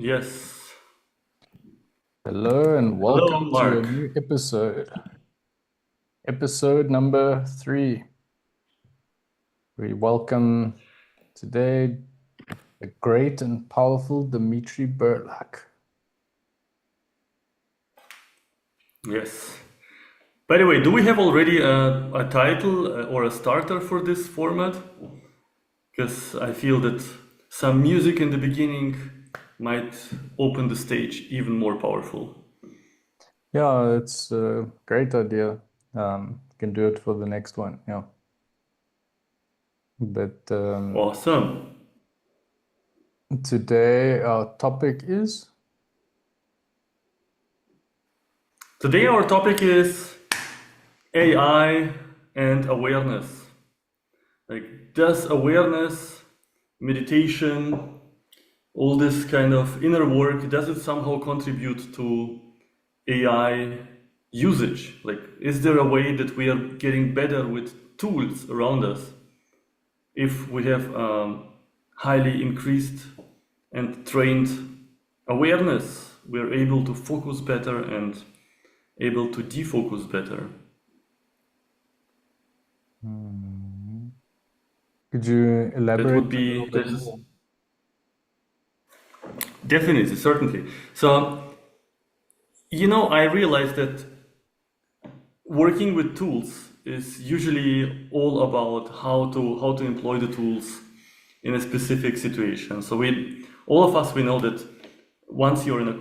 Yes. Hello and Hello, welcome to a Mark. new episode number 3. We welcome today the great and powerful Dimitri Burlac. Yes. By the way, do we have already a title or a starter for this format? Because I feel that some music in the beginning might open the stage even more powerful. Yeah, it's a great idea. Can do it for the next one. Yeah, but Awesome. today our topic is Today our topic is AI and awareness. Like, does awareness, meditation, all this kind of inner work, does it somehow contribute to AI usage? Like, is there a way that we are getting better with tools around us if we have highly increased and trained awareness? We're able to focus better and able to defocus better. could you That would elaborate a little be, bit this is more? definitely, certainly. So, I realized that working with tools is usually all about how to employ the tools in a specific situation. So we all of us we know that once you're in a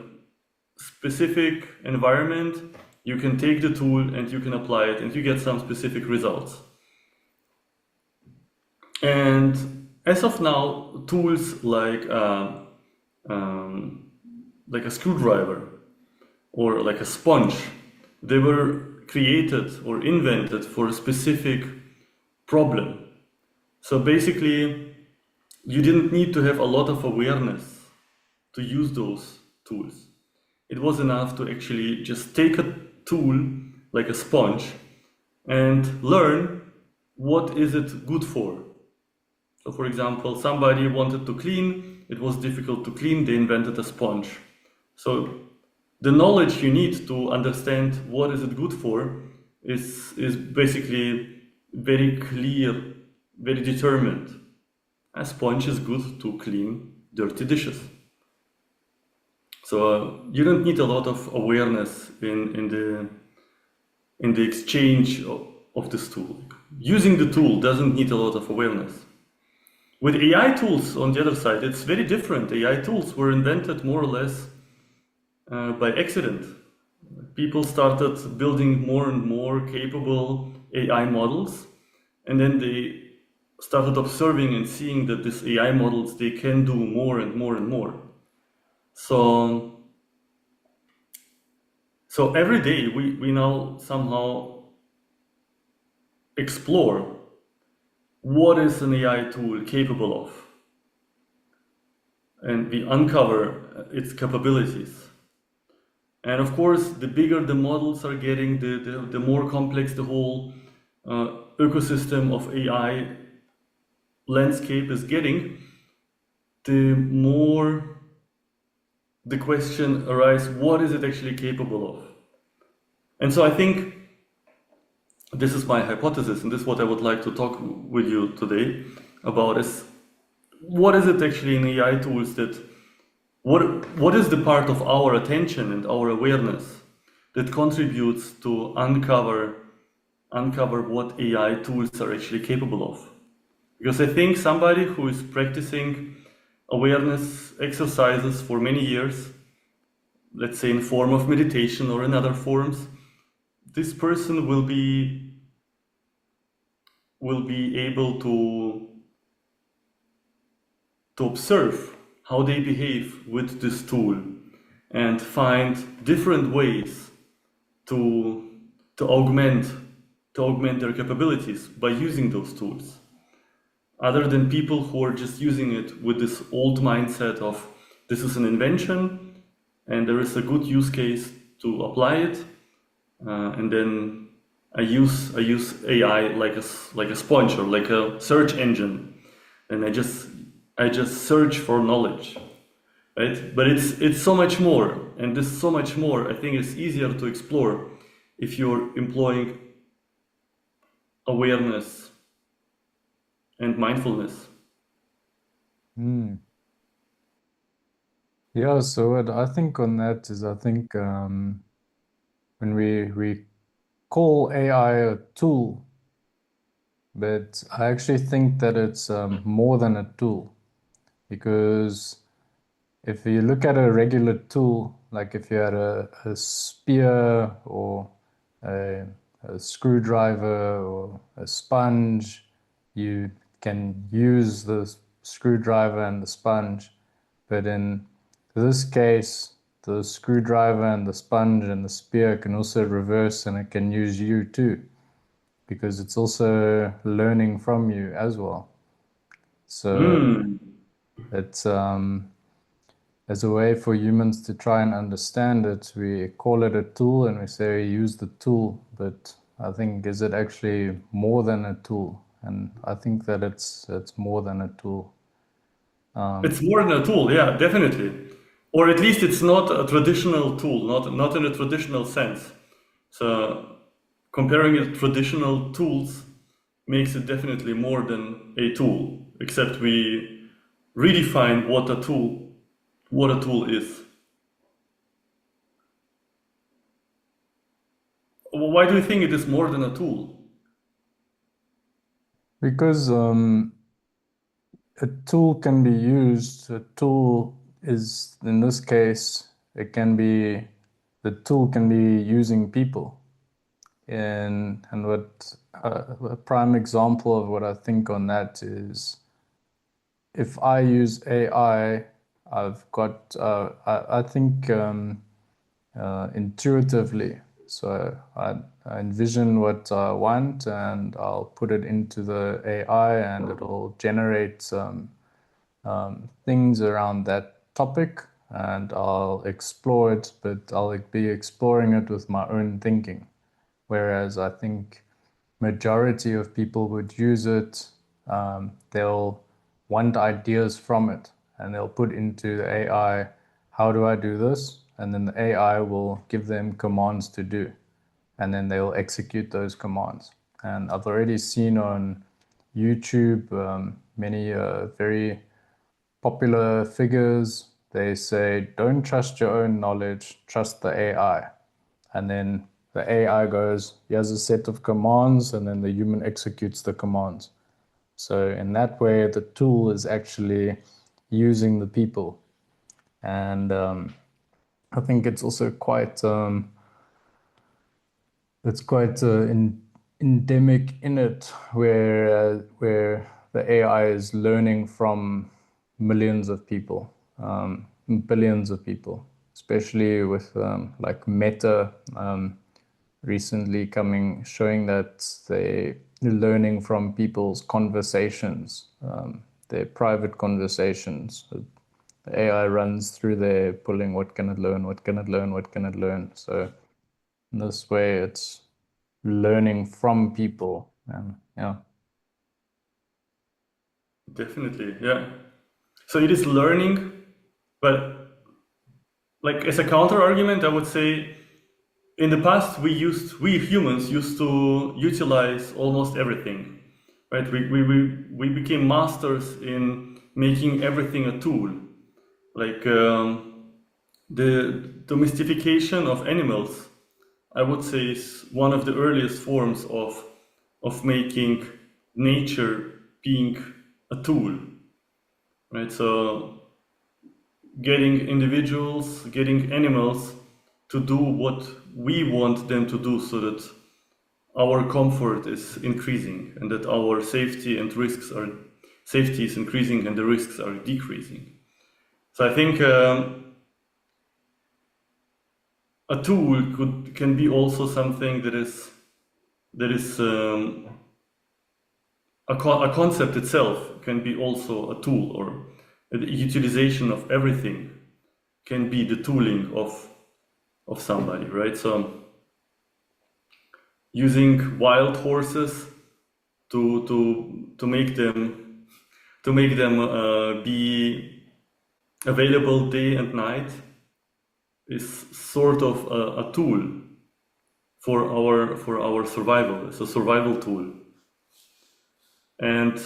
specific environment, you can take the tool and you can apply it and you get some specific results. And as of now, tools like a screwdriver or like a sponge, they were created or invented for a specific problem. So basically, you didn't need to have a lot of awareness to use those tools. It was enough to actually just take a tool like a sponge and learn what is it good for. So for example, somebody wanted to clean, it was difficult to clean, they invented a sponge. So the knowledge you need to understand what is it good for is basically very clear, very determined. A sponge is good to clean dirty dishes. So you don't need a lot of awareness in the exchange of this tool. Using the tool doesn't need a lot of awareness. With AI tools on the other side, it's very different. AI tools were invented more or less by accident. People started building more and more capable AI models, and then they started observing and seeing that these AI models they can do more and more and more. So every day we now somehow explore what is an AI tool capable of, and we uncover its capabilities. And of course, the bigger the models are getting, the more complex the whole ecosystem of AI landscape is getting, the more the question arises, what is it actually capable of? And so I think this is my hypothesis, and this is what I would like to talk with you today about is what is it actually in AI tools that what is the part of our attention and our awareness that contributes to uncover what AI tools are actually capable of? Because I think somebody who is practicing awareness exercises for many years, let's say in form of meditation or in other forms, this person will be able to observe how they behave with this tool and find different ways to to augment to augment their capabilities by using those tools, other than people who are just using it with this old mindset of this is an invention and there is a good use case to apply it, and then I use AI like a sponge or like a search engine, and I just search for knowledge. right? But it's so much more, and this so much more, I think, is easier to explore if you're employing awareness and mindfulness. Hmm. Yeah, so what I think on that is I think when we call AI a tool, but I actually think that it's more than a tool because if you look at a regular tool, like if you had a spear or a, a screwdriver or a sponge, you can use the screwdriver and the sponge. But in this case, the screwdriver and the sponge and the spear can also reverse and it can use you too, because it's also learning from you as well. So Hmm. it's as a way for humans to try and understand it, we call it a tool and we say we use the tool, but I think is it actually more than a tool? And I think that it's more than a tool. It's more than a tool, yeah, definitely. Or at least it's not a traditional tool, not in a traditional sense. So comparing it to traditional tools makes it definitely more than a tool, except we redefine what a tool is. Why do you think it is more than a tool? Because a tool can be used, a tool is, in this case, it can be, the tool can be using people. And what a prime example of what I think on that is if I use AI, I've got, I think intuitively. So I envision what I want and I'll put it into the AI and it'll generate things around that topic and I'll explore it, but I'll be exploring it with my own thinking. Whereas I think majority of people would use it, they'll want ideas from it and they'll put into the AI, how do I do this? And then the AI will give them commands to do, and then they'll execute those commands. And I've already seen on YouTube many very popular figures. They say, don't trust your own knowledge, trust the AI. And then the AI goes, here's a set of commands, and then the human executes the commands. So in that way, the tool is actually using the people. And I think it's also quite endemic in it, where the AI is learning from millions of people, billions of people, especially with like Meta recently coming showing that they're learning from people's conversations, their private conversations. The AI runs through there, pulling what can it learn, what can it learn, what can it learn. So in this way, it's learning from people. And yeah. Definitely, yeah. So it is learning, but like as a counter argument, I would say in the past we humans used to utilize almost everything, right? We became masters in making everything a tool. Like the domestication of animals, I would say, is one of the earliest forms of making nature being a tool, right? So getting individuals, getting animals to do what we want them to do so that our comfort is increasing and that our safety is increasing and the risks are decreasing. So I think a tool can be also something that is a concept itself can be also a tool, or the utilization of everything can be the tooling of somebody, right? So using wild horses to make them be available day and night is sort of a tool for our survival. It's a survival tool, and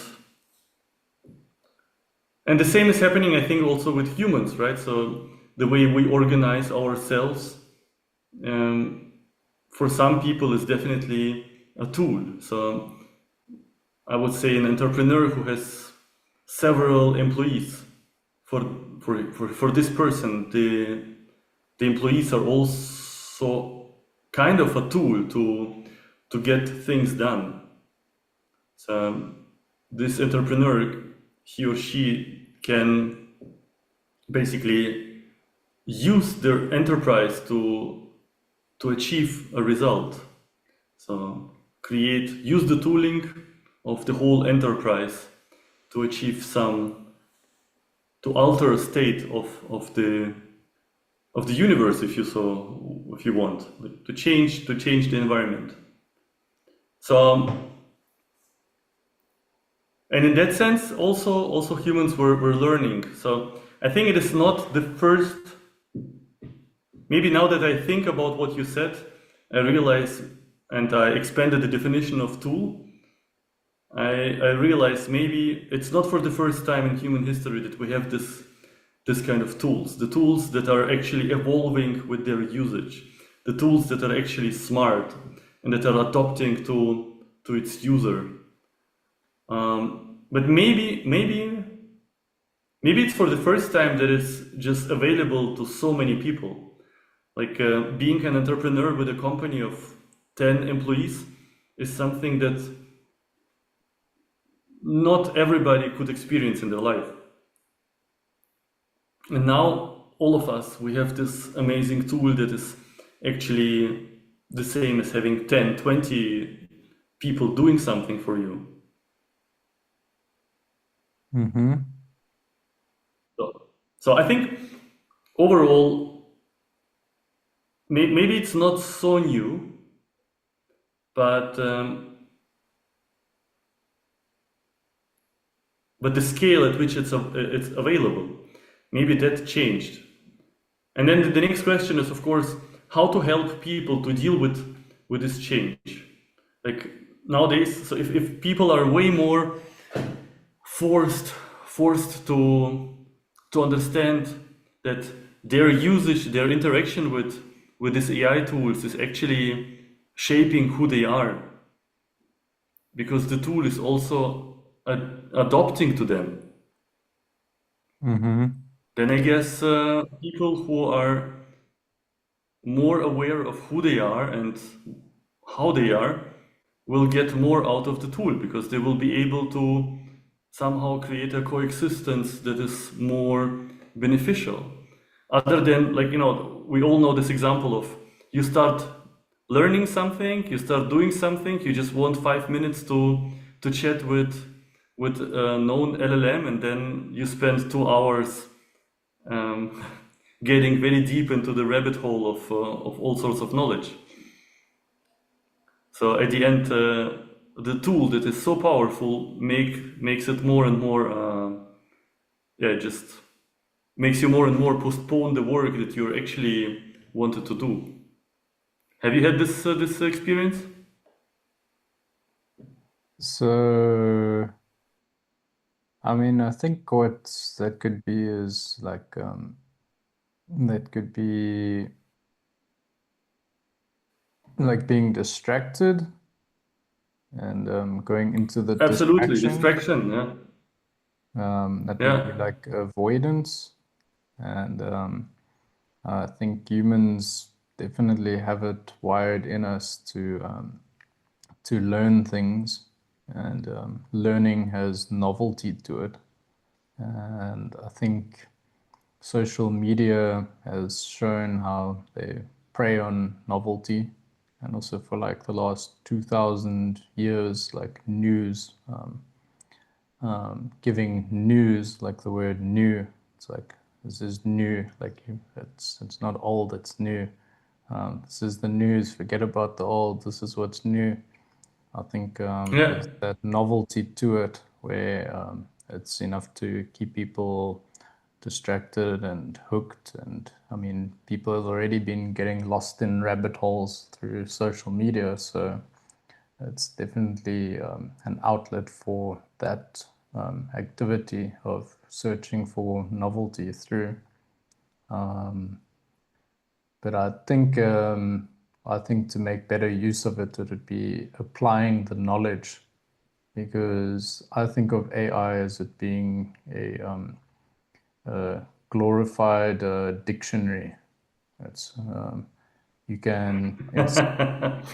the same is happening, I think, also with humans, right? So the way we organize ourselves, um, for some people, is definitely a tool. So I would say an entrepreneur who has several employees. For for this person, the employees are also kind of a tool to get things done. So this entrepreneur, he or she can basically use their enterprise to achieve a result. So use the tooling of the whole enterprise to achieve to alter a state of the universe, if you want, like to change the environment. So and in that sense, also humans were learning. So I think it is not the first. Maybe now that I think about what you said, I realize, and I expanded the definition of tool. I realize maybe it's not for the first time in human history that we have this kind of tools. The tools that are actually evolving with their usage. The tools that are actually smart and that are adapting to its user. But maybe it's for the first time that it's just available to so many people. Like being an entrepreneur with a company of 10 employees is something that not everybody could experience in their life. And now all of us, we have this amazing tool that is actually the same as having 10, 20 people doing something for you. Mm-hmm. So I think overall, maybe it's not so new, but the scale at which it's available, maybe that changed. And then the next question is, of course, how to help people to deal with this change. Like nowadays, so if people are way more forced to understand that their usage, their interaction with these AI tools is actually shaping who they are, because the tool is also adopting to them. Mm-hmm. Then I guess people who are more aware of who they are and how they are will get more out of the tool, because they will be able to somehow create a coexistence that is more beneficial. Other than, like, we all know this example of you start learning something, you start doing something, you just want 5 minutes to chat with a known LLM, and then you spend 2 hours getting very deep into the rabbit hole of all sorts of knowledge. So at the end, the tool that is so powerful makes it more and more, just makes you more and more postpone the work that you actually wanted to do. Have you had this experience? So, I mean, I think what that could be is like, that could be like being distracted and going into the Absolutely, distraction. distraction. Yeah, That would be yeah, like avoidance. And I think humans definitely have it wired in us to learn things, and learning has novelty to it. And I think social media has shown how they prey on novelty, and also for like the last 2000 years, like news, giving news, like the word new, it's like this is new, like it's not old, it's new. This is the news, forget about the old, this is what's new. I think yeah, there's that novelty to it where it's enough to keep people distracted and hooked. And I mean, people have already been getting lost in rabbit holes through social media. So it's definitely an outlet for that activity of searching for novelty through. But I think to make better use of it, it would be applying the knowledge, because I think of AI as it being a glorified dictionary. It's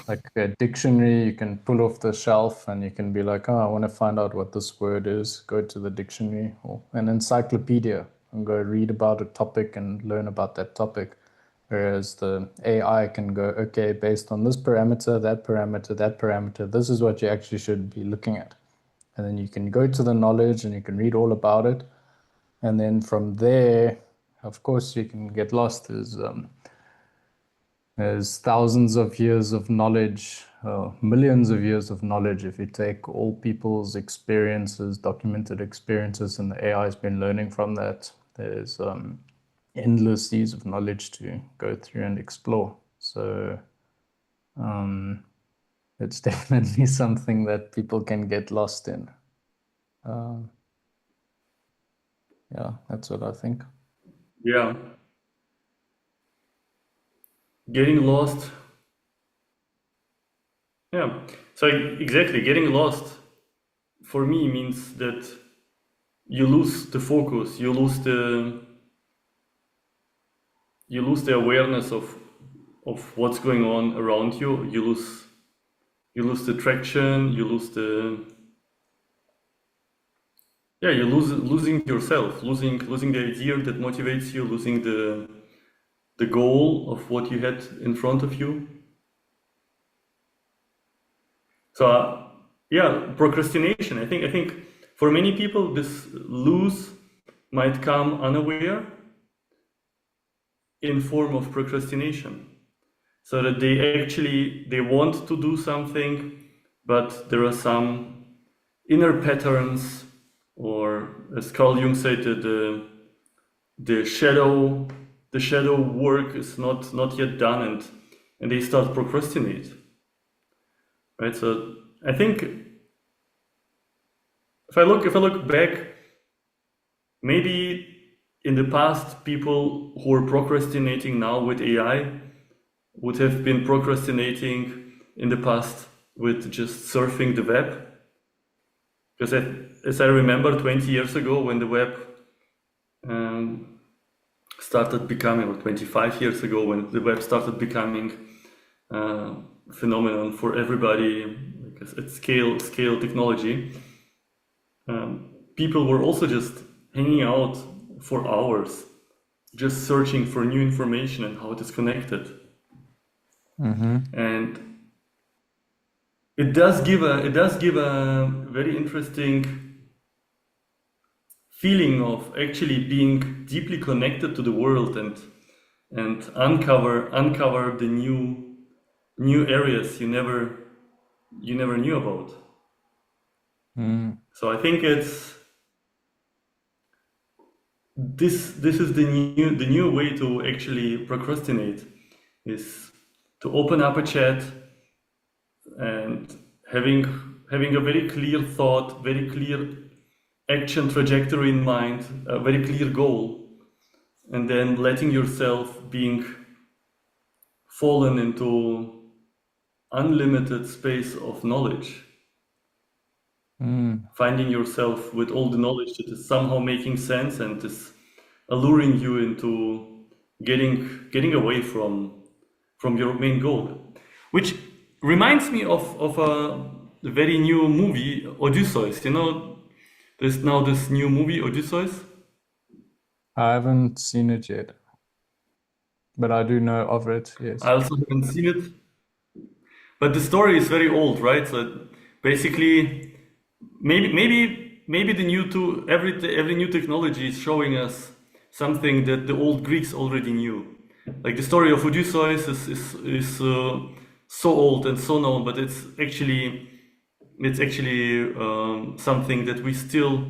like a dictionary you can pull off the shelf and you can be like, oh, I want to find out what this word is. Go to the dictionary or an encyclopedia and go read about a topic and learn about that topic. Whereas the AI can go, okay, based on this parameter, that parameter, that parameter, this is what you actually should be looking at. And then you can go to the knowledge and you can read all about it. And then from there, of course, you can get lost. There's thousands of years of knowledge, millions of years of knowledge. If you take all people's experiences, documented experiences, and the AI has been learning from that, there's endless seas of knowledge to go through and explore. So it's definitely something that people can get lost in. Yeah, that's what I think. Yeah. Getting lost. Yeah. So exactly, getting lost for me means that you lose the focus, you lose the awareness of what's going on around you. You lose the traction, you lose the you losing yourself, losing the idea that motivates you, losing the goal of what you had in front of you. So procrastination. I think for many people this lose might come unaware in form of procrastination. So that they want to do something, but there are some inner patterns, or as Carl Jung said, the shadow work is not yet done, and they start procrastinate. Right. So I think if I look back, maybe in the past people who are procrastinating now with AI would have been procrastinating in the past with just surfing the web. Because as I remember 20 years ago when the web started becoming, or 25 years ago when the web started becoming a phenomenon for everybody, like at scale technology, people were also just hanging out for hours, just searching for new information and how it is connected. And it does give a very interesting feeling of actually being deeply connected to the world and uncover the new areas you never knew about. So I think it's this is the new way to actually procrastinate, is to open up a chat and having a very clear thought, very clear action trajectory in mind, a very clear goal, and then letting yourself being fallen into unlimited space of knowledge. Finding yourself with all the knowledge that is somehow making sense and is alluring you into getting away from your main goal, which reminds me of a very new movie, Odysseus. You know, there's now this new movie, Odysseus. I haven't seen it yet, but I do know of it, yes. I also haven't seen it, but the story is very old, right? So basically, maybe every new technology is showing us something that the old Greeks already knew. Like the story of Odysseus is so old and so known, but it's actually something that we still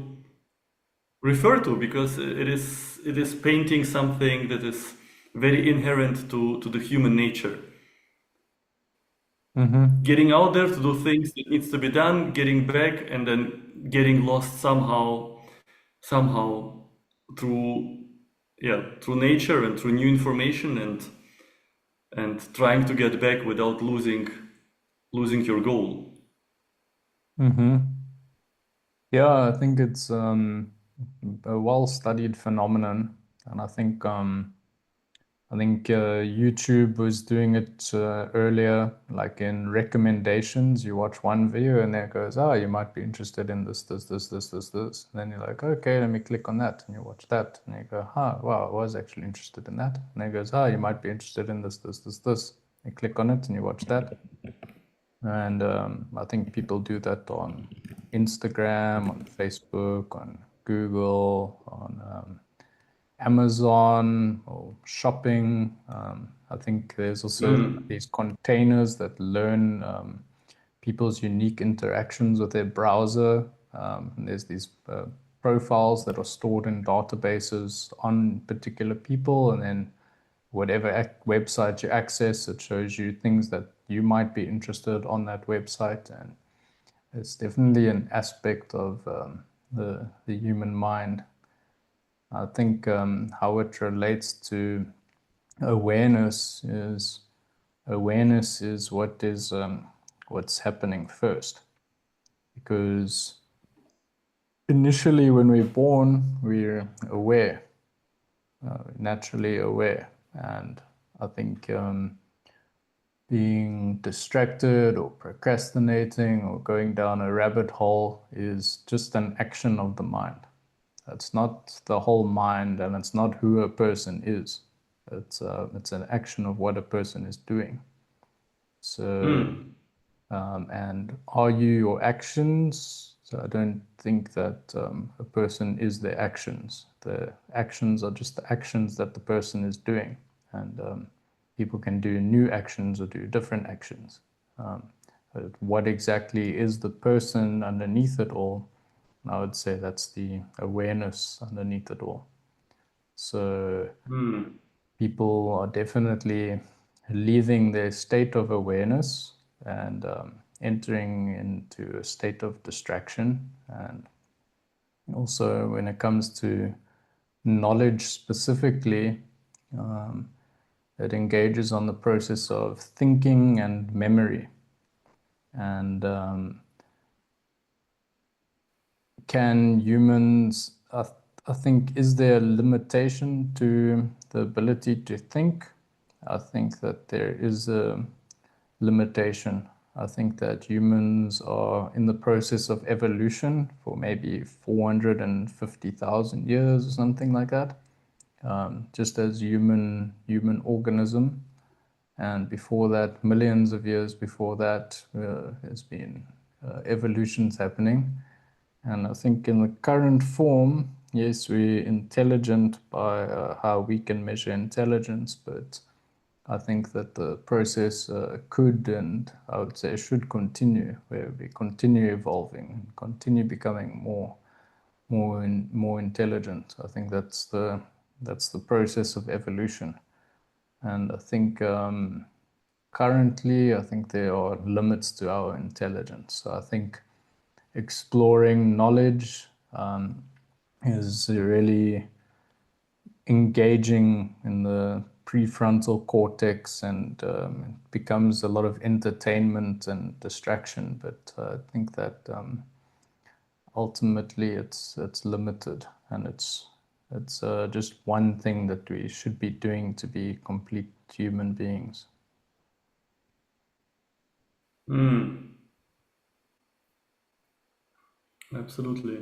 refer to, because it is painting something that is very inherent to the human nature. Mm-hmm. Getting out there to do things that needs to be done, getting back, and then getting lost somehow through through nature and through new information, and trying to get back without losing your goal. Mm-hmm. Yeah, I think it's a well-studied phenomenon, and I think YouTube was doing it earlier, like in recommendations. You watch one video and there it goes, oh, you might be interested in this. And then you're like, okay, let me click on that. And you watch that. And you go, wow, I was actually interested in that. And then it goes, you might be interested in this. You click on it and you watch that. And I think people do that on Instagram, on Facebook, on Google, on Amazon or shopping. I think there's also these containers that learn people's unique interactions with their browser. And there's these profiles that are stored in databases on particular people, and then whatever website you access, it shows you things that you might be interested on that website. And it's definitely an aspect of the human mind. I think how it relates to awareness is what's happening first, because initially when we're born we're aware, naturally aware, and I think being distracted or procrastinating or going down a rabbit hole is just an action of the mind. It's not the whole mind, and it's not who a person is. It's an action of what a person is doing. So, and are you your actions? So I don't think that a person is their actions. The actions are just the actions that the person is doing, and people can do new actions or do different actions. But what exactly is the person underneath it all? I would say that's the awareness underneath it all. So people are definitely leaving their state of awareness and entering into a state of distraction. And also, when it comes to knowledge specifically, it engages on the process of thinking and memory. And can humans, I think, is there a limitation to the ability to think? I think that there is a limitation. I think that humans are in the process of evolution for maybe 450,000 years or something like that, just as human organism. And before that, millions of years before that, has been evolutions happening. And I think in the current form, yes, we're intelligent by how we can measure intelligence, but I think that the process could, and I would say should continue, where we continue evolving, continue becoming more intelligent. I think that's the process of evolution. And I think currently, I think there are limits to our intelligence. So I think exploring knowledge is really engaging in the prefrontal cortex, and it becomes a lot of entertainment and distraction. But I think that ultimately it's limited, and it's just one thing that we should be doing to be complete human beings. Absolutely.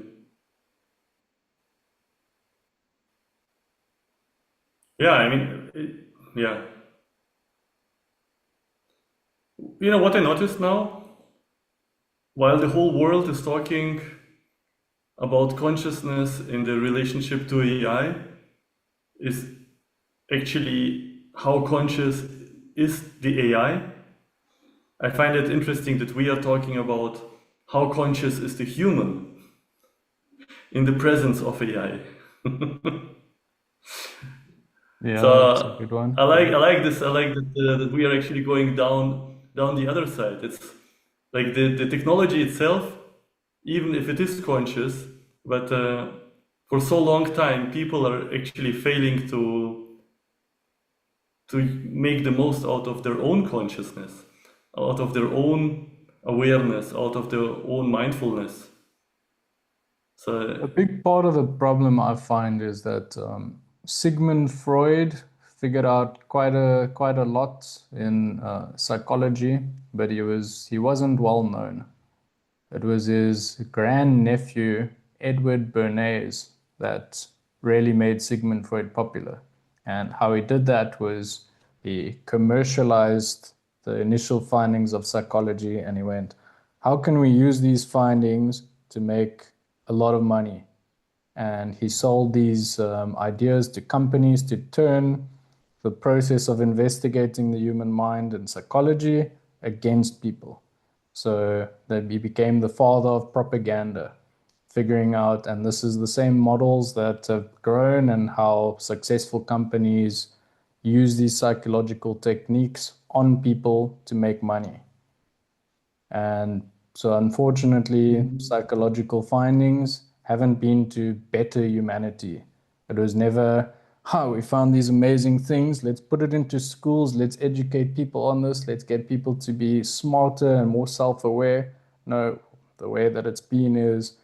Yeah, I mean, yeah. You know what I noticed now? While the whole world is talking about consciousness in the relationship to AI, is actually how conscious is the AI. I find it interesting that we are talking about how conscious is the human. in the presence of AI. Yeah, that's a So good one. I like this. I like that we are actually going down the other side. It's like the technology itself, even if it is conscious, but for so long time, people are actually failing to make the most out of their own consciousness, out of their own awareness, out of their own mindfulness. A So big part of the problem I find is that Sigmund Freud figured out quite a lot in psychology, but he wasn't well known. It was his grandnephew, Edward Bernays, that really made Sigmund Freud popular. And how he did that was he commercialized the initial findings of psychology and he went, how can we use these findings to make a lot of money? And he sold these ideas to companies to turn the process of investigating the human mind and psychology against people. So that he became the father of propaganda, figuring out, and this is the same models that have grown and how successful companies use these psychological techniques on people to make money. And so, unfortunately, psychological findings haven't been to better humanity. It was never, we found these amazing things. Let's put it into schools. Let's educate people on this. Let's get people to be smarter and more self aware. No, the way that it's been is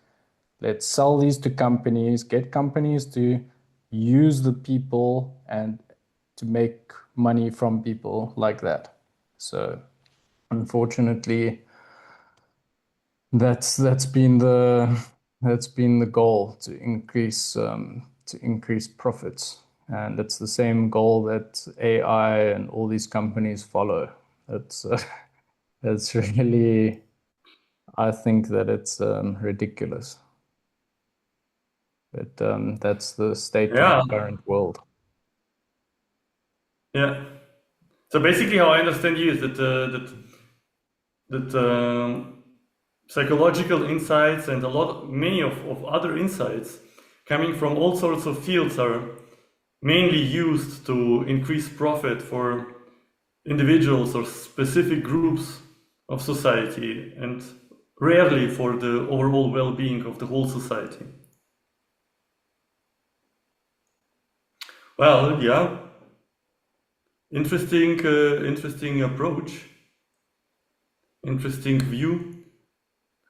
let's sell these to companies, get companies to use the people and to make money from people like that. So, unfortunately, that's been the goal to increase profits, and it's the same goal that AI and all these companies follow. It's it's really, I think that it's ridiculous, but that's the state of the yeah, current world. yeah. So basically, how I understand you is that psychological insights and many of other insights coming from all sorts of fields are mainly used to increase profit for individuals or specific groups of society and rarely for the overall well-being of the whole society. Well, yeah, interesting approach, interesting view.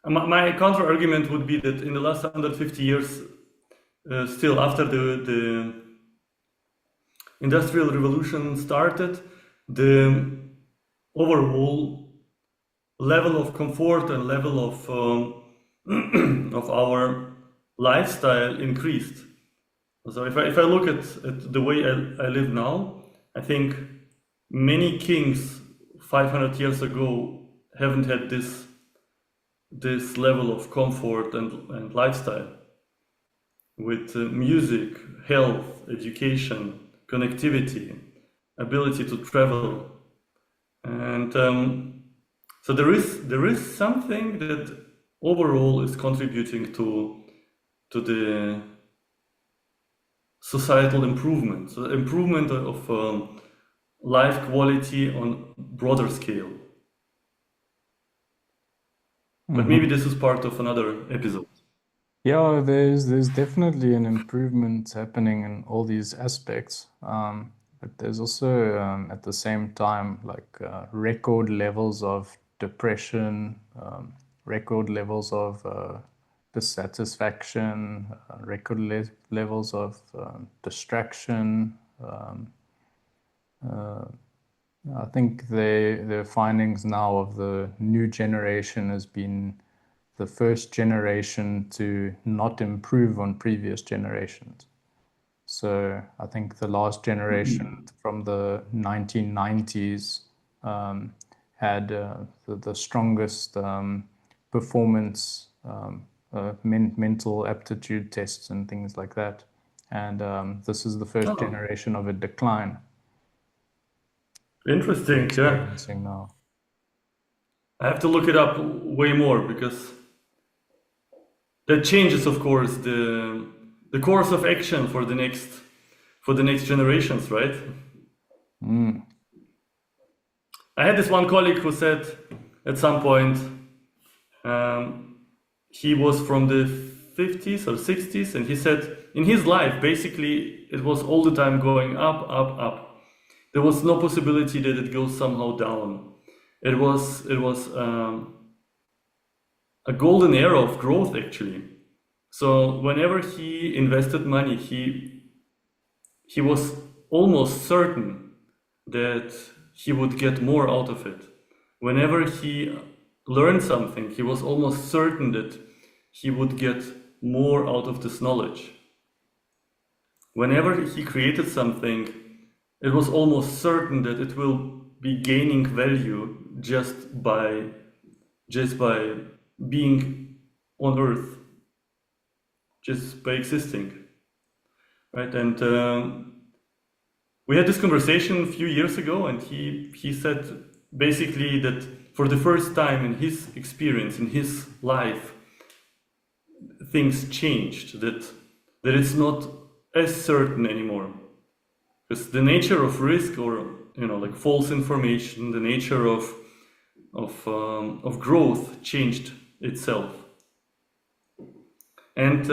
My counter argument would be that in the last 150 years, still after the Industrial Revolution started, the overall level of comfort and level of our lifestyle increased. So if I look at the way I live now, I think many kings 500 years ago haven't had this level of comfort and lifestyle with music, health, education, connectivity, ability to travel, and so there is something that overall is contributing to the societal improvement, so improvement of life quality on broader scale. But maybe Mhm. this is part of another episode. Yeah, there's definitely an improvement happening in all these aspects, but there's also at the same time like record levels of depression, record levels of dissatisfaction, levels of distraction. Uh, I think the findings now of the new generation has been the first generation to not improve on previous generations. So I think the last generation from the 1990s had the strongest performance mental aptitude tests and things like that. And this is the first Oh, generation of a decline we're interesting. Yeah, experiencing now. I have to look it up way more because that changes, of course, the course of action for the next generations, right? I had this one colleague who said at some point, he was from the 50s or 60s, and he said in his life, basically, it was all the time going up, up, up. There was no possibility that it goes somehow down. It was a golden era of growth, actually. So whenever he invested money, he was almost certain that he would get more out of it. Whenever he learned something, he was almost certain that he would get more out of this knowledge. Whenever he created something, it was almost certain that it will be gaining value just by being on Earth, just by existing, right? And we had this conversation a few years ago, and he said basically that for the first time in his experience, in his life, things changed, that it's not as certain anymore. Because the nature of risk, or like false information, the nature of growth changed itself. And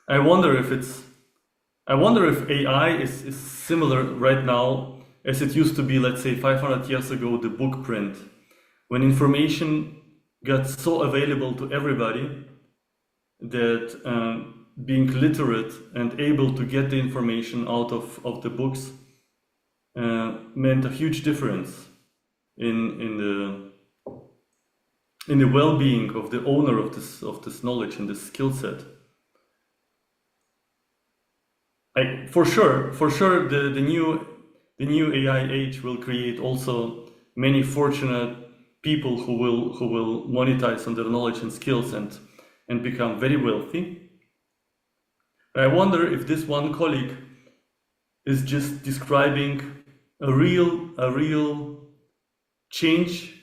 I wonder if AI is similar right now as it used to be, let's say 500 years ago, the book print, when information got so available to everybody that being literate and able to get the information out of the books meant a huge difference in the well-being of the owner of this knowledge and this skill set. For sure, the new AI age will create also many fortunate people who will monetize on their knowledge and skills and become very wealthy. I wonder if this one colleague is just describing a real change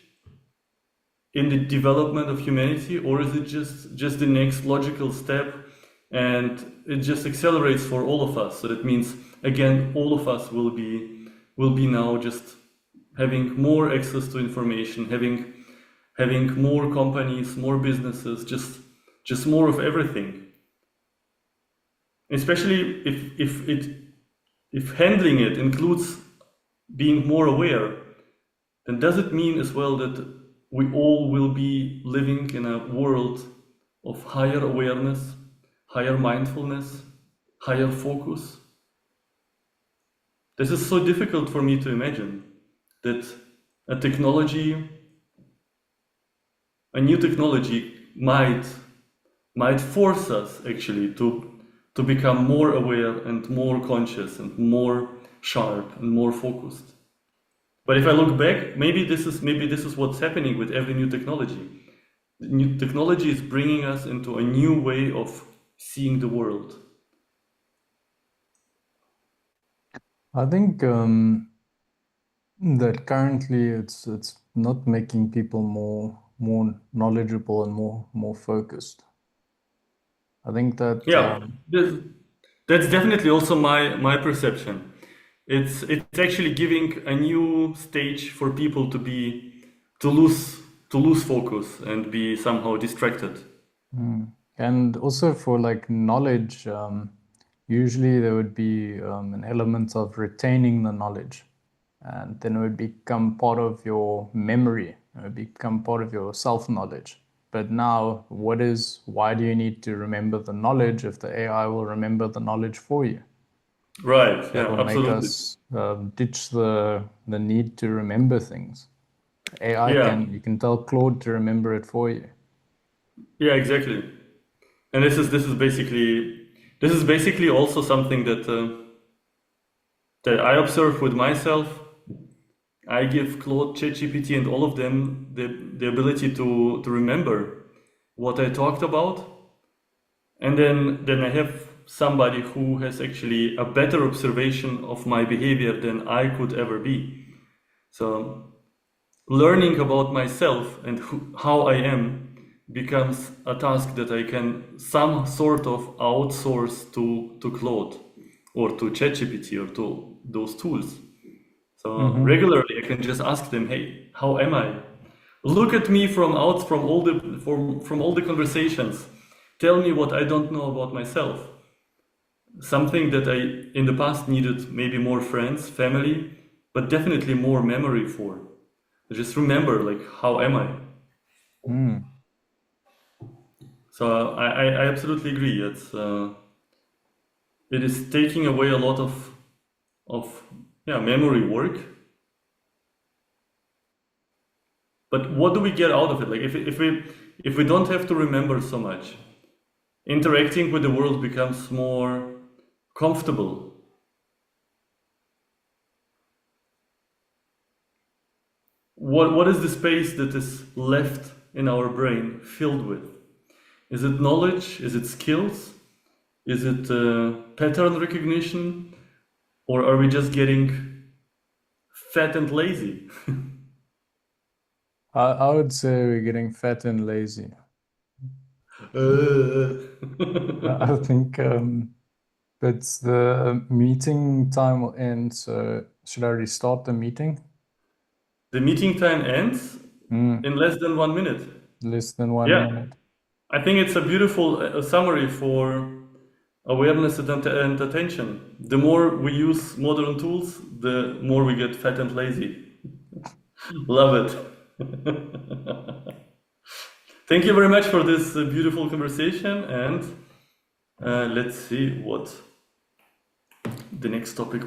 in the development of humanity, or is it just the next logical step, and it just accelerates for all of us? So that means, again, all of us will be now just having more access to information, having more companies, more businesses, just more of everything. Especially if handling it includes being more aware, then does it mean as well that we all will be living in a world of higher awareness, higher mindfulness, higher focus? This is so difficult for me to imagine that a new technology might force us actually to become more aware and more conscious and more sharp and more focused. But if I look back, maybe this is what's happening with every new technology. New technology is bringing us into a new way of seeing the world. I think that currently it's not making people more knowledgeable and more focused. I think that that's definitely also my perception. It's actually giving a new stage for people to lose focus and be somehow distracted. And also for like knowledge, usually there would be an element of retaining the knowledge, and then it would become part of your memory. It would become part of your self-knowledge. But now, why do you need to remember the knowledge if the AI will remember the knowledge for you? Right, That yeah, will absolutely. make us ditch the need to remember things. AI you can tell Claude to remember it for you. Yeah, exactly. And this is basically also something that I observe with myself. I give Claude, ChatGPT, and all of them the ability to remember what I talked about, and then I have somebody who has actually a better observation of my behavior than I could ever be. So learning about myself and how I am becomes a task that I can some sort of outsource to Claude or to ChatGPT or to those tools. So regularly I can just ask them, hey, how am I? Look at me from all the conversations. Tell me what I don't know about myself. Something that I in the past needed maybe more friends, family, but definitely more memory for. Just remember, like, how am I? Mm. So I absolutely agree. It is taking away a lot of memory work. But what do we get out of it? Like if we don't have to remember so much, interacting with the world becomes more comfortable. What is the space that is left in our brain filled with? Is it knowledge? Is it skills? Is it pattern recognition? Or are we just getting fat and lazy? I would say we're getting fat and lazy. I think but the meeting time will end, so should I restart the meeting? The meeting time ends in less than 1 minute. Less than one Yeah, minute. I think it's a beautiful summary for awareness and attention. The more we use modern tools, the more we get fat and lazy. Love it. Thank you very much for this beautiful conversation, and let's see what the next topic